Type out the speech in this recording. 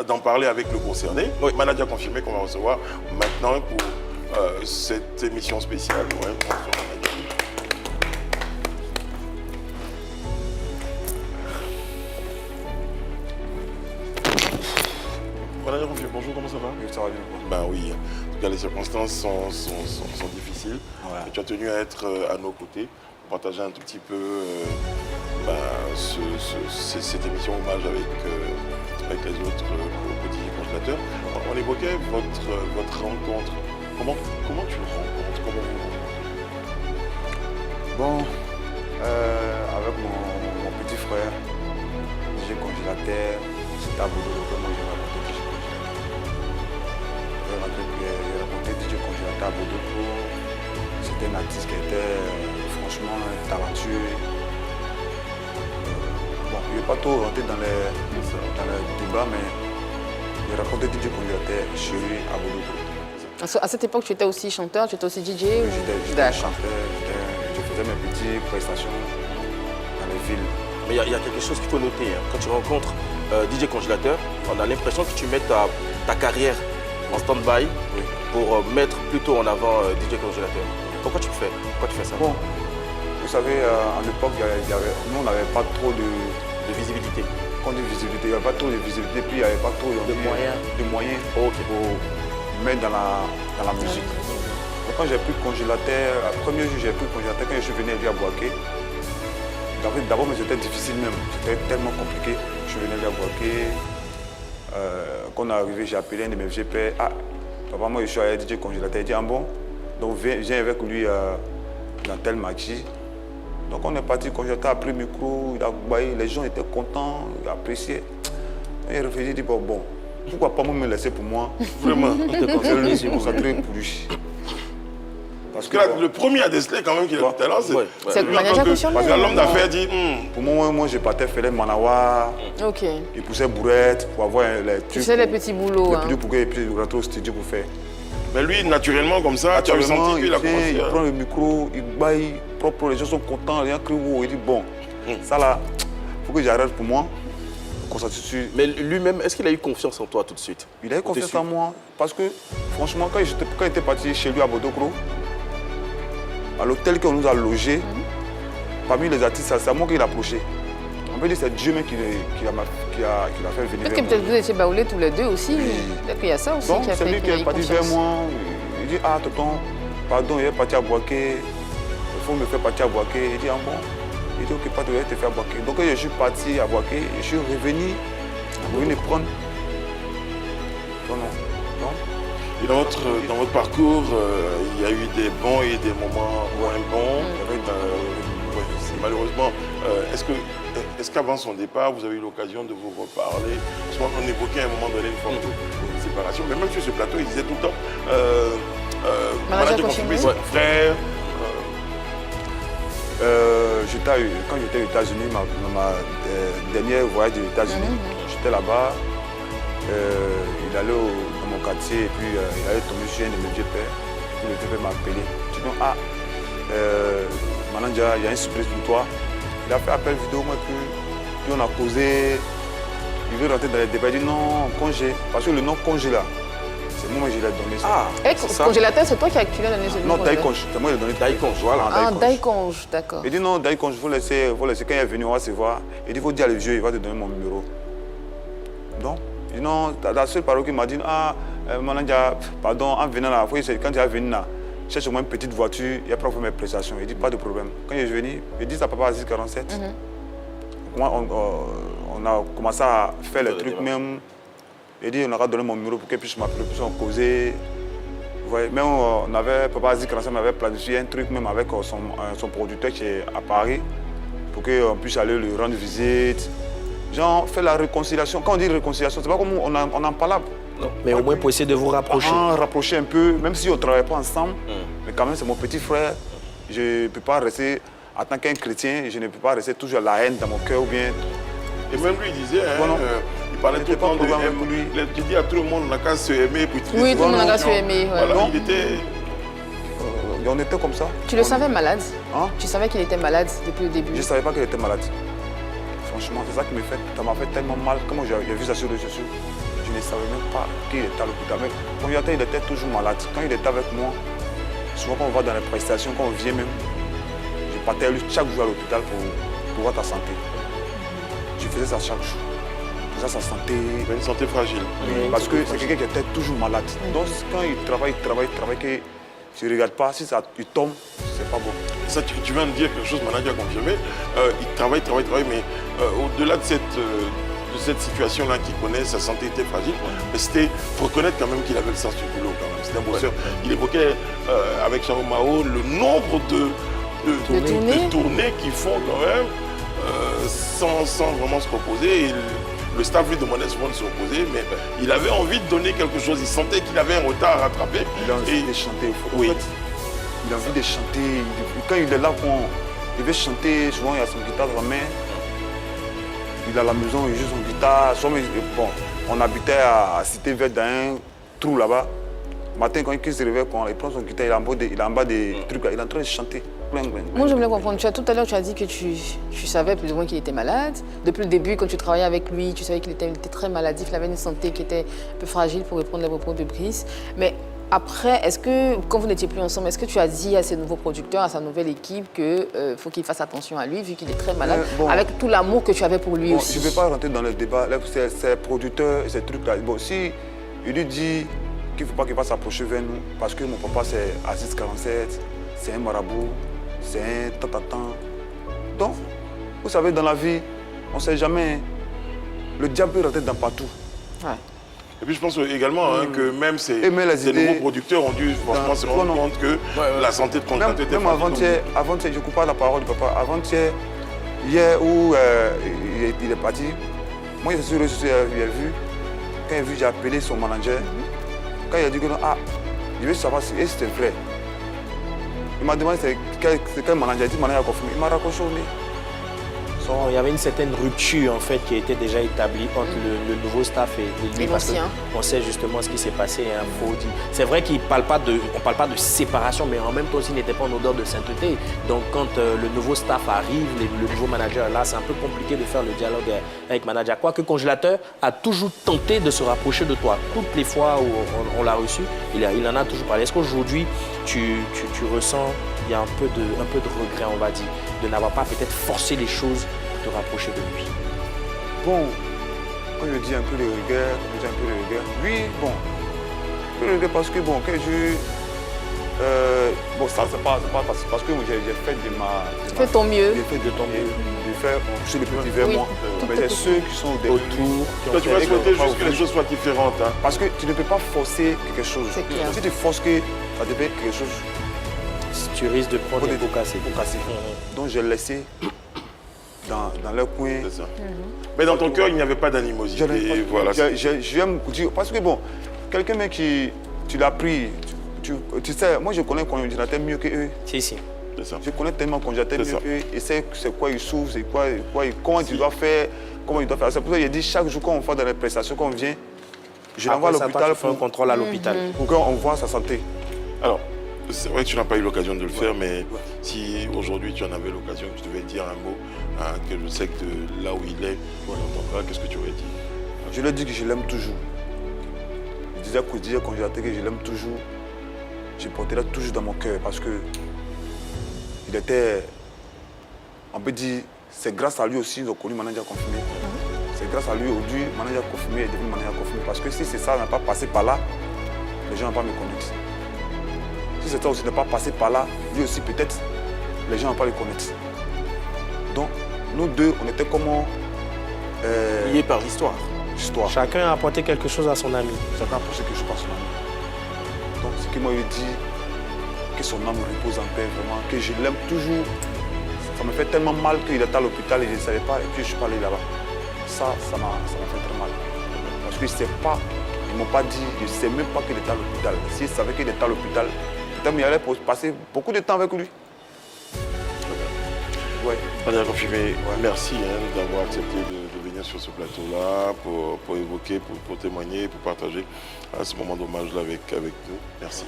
d'en parler avec le concerné. Oui. Manager a confirmé qu'on va recevoir maintenant pour cette émission spéciale. Ouais, Manager confirmé, bonjour, comment ça va? Oui, ça va bien. Ben oui, en tout cas les circonstances sont difficiles. Ouais. Tu as tenu à être à nos côtés pour partager un tout petit peu cette émission hommage avec les autres petits congélateurs. On évoquait votre rencontre. Comment tu le rencontres? Comment vous rencontrez? Bon, avec mon petit frère, DJ Congélateur, c'était à Bordeaux, comment j'ai raconté DJ Congélateur. J'ai raconté DJ Congélateur à Bordeaux. C'était un artiste qui était franchement talentueux. Bon, je ne vais pas trop rentrer dans les débats, mais j'ai raconté DJ Congélateur chez lui à Bordeaux. À cette époque, tu étais aussi chanteur, tu étais aussi DJ? Oui, j'étais chanteur, je faisais mes petites prestations dans les villes. Mais il y a quelque chose qu'il faut noter. Hein. Quand tu rencontres DJ Congélateur, on a l'impression que tu mets ta carrière en stand-by pour mettre plutôt en avant DJ Congélateur. Pourquoi tu fais ça? Bon, vous savez, à l'époque, nous, on n'avait pas trop de visibilité. Quand on dit visibilité, il n'y avait pas trop de visibilité, puis il n'y avait pas trop de moyens pour mettre dans la musique. Donc, quand j'ai pris Congélateur, le premier jour, j'ai pris Congélateur, quand je suis venu à Boaké, d'abord, mais c'était difficile même, c'était tellement compliqué. Je suis venu à Boaké, quand on est arrivé, j'ai appelé un de mes vieux pères. Ah, papa, moi, je suis allé à DJ Congélateur. Il dit, ah bon, donc viens avec lui dans tel maquis. Donc on est parti, Congélateur a pris le micro, il a baillé, les gens étaient contents, ils appréciaient. Et il réfléchit, il dit, bon, pourquoi pas me laisser pour moi? Vraiment, il s'est concentré pour lui. Parce que là, le premier à déceler quand même qu'il a du talent, c'est le manager confirmé. Parce que l'homme d'affaires dit... Pour moi, je partais faire les manawa, il poussait bourrette pour avoir les trucs. Tu sais les petits boulots. Les petits boulots, et puis il rentrait au studio pour faire. Mais lui, naturellement, comme ça, tu as ressenti qu'il a commencé. Il prend le micro, il baille, propre, les gens sont contents, rien crie, il dit bon, ça là, il faut que j'arrête pour moi. Mais lui-même, est-ce qu'il a eu confiance en toi tout de suite? Il a eu confiance en moi, parce que franchement, quand j'étais parti chez lui à Bordeaux, à l'hôtel qu'on nous a logé, parmi les artistes, c'est à moi qu'il a approché. On peut dire que c'est Dieu même qui l'a fait venir. Peut-être que peut-être vous étiez baoulés tous les deux aussi. Peut-être qu'il y a ça aussi qui a fait. C'est lui qui est parti vers moi. Il dit, ah tonton, pardon, il est parti à Boaké. Il faut me faire partir à Boaké. Il dit, ah bon. Il dit, ok, pas de te faire à Boaké. Donc je suis parti à Boaké, je suis revenu prendre. Non. Et dans votre parcours, il y a eu des bons et des moments moins bons. Malheureusement, est-ce qu'avant son départ, vous avez eu l'occasion de vous reparler? Parce qu'on évoquait à un moment donné une forme de séparation, mais même sur ce plateau, il disait tout le temps manager confirmé, son frère. Quand j'étais aux États-Unis, ma dernière voyage aux États-Unis, j'étais là-bas. Il allait dans mon quartier et puis il allait tomber sur un de mes vieux pères. Puis le vieux père m'a appelé. Je dis, ah, manager, il y a une surprise pour toi. Il a fait appel vidéo, moi, puis on a causé. Il veut rentrer dans les débats. Il dit non, congé. Parce que le nom congé là, c'est moi qui l'ai donné. Ah, et Congélateur, c'est toi qui as donné ce nom? Non, Daïconge. C'est moi qui l'ai donné. Daïconge, voilà. Ah, Daïconge, d'accord. Il dit non, Daïconge, il faut laisser. Quand il est venu, on va se voir. Il dit, il faut dire à le vieux, il va te donner mon numéro. Non. Il dit non, la seule parole qu'il m'a dit, ah, manager, pardon, en venant là, quand tu es venu là, cherche-moi une petite voiture, il y a pas pour mes prestations. Il dit, pas de problème. Quand il est venu, il dit, ça papa à 647. On a commencé à faire les trucs même. Il dit, on aura donné mon numéro pour qu'il puisse m'appeler, puis on causait. Même on avait, papa Aziz Karansen m'avait planifié un truc même avec son producteur qui est à Paris, pour qu'on puisse aller lui rendre visite. Genre, fait la réconciliation. Quand on dit réconciliation, c'est pas comme on en parle. Non, mais au moins pour essayer de vous rapprocher. Rapprocher un peu, même si on ne travaille pas ensemble, mais quand même c'est mon petit frère. Je ne peux pas rester, en tant qu'un chrétien, je ne peux pas rester toujours la haine dans mon cœur ou bien. Et même lui, il disait, il parlait tout le temps de lui. Il dit à tout le monde, on n'a qu'à se aimer. Oui, tout le monde n'a qu'à se aimer. Voilà, il était... on était comme ça. Tu le savais malade? Tu savais qu'il était malade depuis le début? Je ne savais pas qu'il était malade. franchement, c'est ça qui ça m'a fait tellement mal. Comment j'ai vu ça sur les réseaux sociaux, je ne savais même pas qu'il était à l'hôpital. Mais le congélateur, il était toujours malade. Quand il était avec moi, souvent quand on va dans les prestations, quand on vient même, je partais chaque jour à l'hôpital pour voir ta santé. Je faisais ça chaque jour. Ça, sa santé. Une santé fragile. Parce que c'est quelqu'un qui était toujours malade. Donc quand il travaille, que tu ne regardes pas, si ça, il tombe, c'est pas bon. Ça, tu viens de dire quelque chose, Manadi a confirmé. Il travaille, mais au-delà de cette situation-là qu'il connaît, sa santé était fragile. Mais il faut reconnaître quand même qu'il avait le sens du boulot. C'était un bosseur. Il évoquait avec Charo Mao le nombre de tournées qu'ils font quand même sans vraiment se reposer. Et le staff lui demandait souvent de se reposer, mais il avait envie de donner quelque chose. Il sentait qu'il avait un retard à rattraper. Il a envie de chanter. Oui. En fait, il a envie de chanter. Quand il est là, il veut chanter, souvent il a son guitare dans la main. Il est à la maison, il joue son guitare. Bon, on habitait à Cité Verte dans un trou là-bas. Le matin, quand il se réveille, il prend son guitare, il est en bas des trucs là, il est en train de chanter. Moi, je voulais comprendre. Tout à l'heure, tu as dit que tu savais plus ou moins qu'il était malade. Depuis le début, quand tu travaillais avec lui, tu savais qu'il était très maladif, il avait une santé qui était un peu fragile pour répondre les propos de Brice. Mais après, est-ce que, quand vous n'étiez plus ensemble, est-ce que tu as dit à ses nouveaux producteurs, à sa nouvelle équipe, qu'il faut qu'il fasse attention à lui, vu qu'il est très malade, avec tout l'amour que tu avais pour lui aussi? Je ne vais pas rentrer dans le débat. Ces producteurs, ces trucs-là. Bon, si il lui dit qu'il ne faut pas qu'il va s'approcher vers nous, parce que mon papa, c'est Aziz 47, c'est un marabout, c'est un tatatant. Donc, vous savez, dans la vie, on ne sait jamais. Le diable peut rentrer dans partout. Ouais. Et puis je pense également que même ces nouveaux producteurs ont dû franchement se rendre compte que la santé de congélateur était fragile. Avant-hier, je ne coupe pas la parole du papa. Avant-hier, hier où il est parti, moi, je suis resté, il a vu. Quand il a vu, j'ai appelé son manager. Quand il a dit que non, je veux savoir si c'était vrai. Il m'a demandé c'est quel manager. Il a dit manager a confirmé. Il m'a raccroché au nez. Il y avait une certaine rupture en fait qui était déjà établie entre le nouveau staff et lui. Parce qu'on sait justement ce qui s'est passé. Hein, c'est vrai qu'on ne parle pas de séparation, mais en même temps aussi il n'était pas en odeur de sainteté. Donc quand le nouveau staff arrive, le nouveau manager là, c'est un peu compliqué de faire le dialogue avec le manager. Quoique Congélateur a toujours tenté de se rapprocher de toi. Toutes les fois où on l'a reçu, il en a toujours parlé. Est-ce qu'aujourd'hui tu ressens il y a un peu de regret, on va dire, de n'avoir pas peut-être forcé les choses pour te rapprocher de lui? Bon, quand je dis un peu de regret, oui, bon, un peu de regret parce que bon, quand bon, ça c'est pas parce que j'ai fait de ma... Fais ton mieux. J'ai fait de ton mieux. J'ai fait, je suis le petit vers moi. Mais il y a ceux qui sont autour. Toi, tu vas souhaiter juste que les choses soient différentes. Hein. Parce que tu ne peux pas forcer quelque chose. Si tu forces que ça devient quelque chose, tu risques de prendre des pots cassés. Donc j'ai laissé dans leur coin. C'est ça. Mais dans ton cœur, il n'y avait pas d'animosité. Voilà. J'aime dire, parce que bon, quelqu'un qui tu l'as pris, tu sais, moi je connais un congélateur mieux que eux. Si. C'est ça. Je connais tellement de congélateurs mieux qu'eux et c'est quoi ils souffrent, c'est quoi, comment tu dois faire, comment il doit faire. C'est pour ça que j'ai dit chaque jour quand on fait dans les prestations, quand on vient, je l'envoie à l'hôpital pour un contrôle à l'hôpital. Pour qu'on voit sa santé. Alors, c'est vrai que tu n'as pas eu l'occasion de le faire, mais si aujourd'hui tu en avais l'occasion, que tu devais dire un mot, que je sais que là où il est, on l'entendra, qu'est-ce que tu aurais dit? Je lui ai dit que je l'aime toujours. Je disais congélateur que je l'aime toujours. Je porterai toujours dans mon cœur parce que il était, on peut dire, c'est grâce à lui aussi qu'ils ont connu manager confirmé. C'est grâce à lui aujourd'hui, manager confirmé est devenu manager confirmé. Parce que si c'est ça n'a pas passé par là, les gens n'ont pas me connaître. Si c'est ça aussi n'a pas passé par là, lui aussi peut-être, les gens n'ont pas le connaître. Donc, nous deux, on était comment liés par l'histoire. Chacun a apporté quelque chose à son ami. Chacun a apporté quelque chose à son ami. Donc, ce qui m'a dit, que son âme repose en paix, vraiment, que je l'aime toujours. Ça me fait tellement mal qu'il était à l'hôpital et je ne savais pas, et puis je suis pas allé là-bas. Ça m'a fait très mal. Parce que je ne sais pas, ils ne m'ont pas dit, je ne sais même pas qu'il était à l'hôpital. S'ils savaient qu'il était à l'hôpital, peut-être qu'il allait passer beaucoup de temps avec lui. Ouais. On a confirmé. Merci d'avoir accepté de venir sur ce plateau-là pour évoquer, pour témoigner, pour partager ce moment d'hommage avec nous. Merci.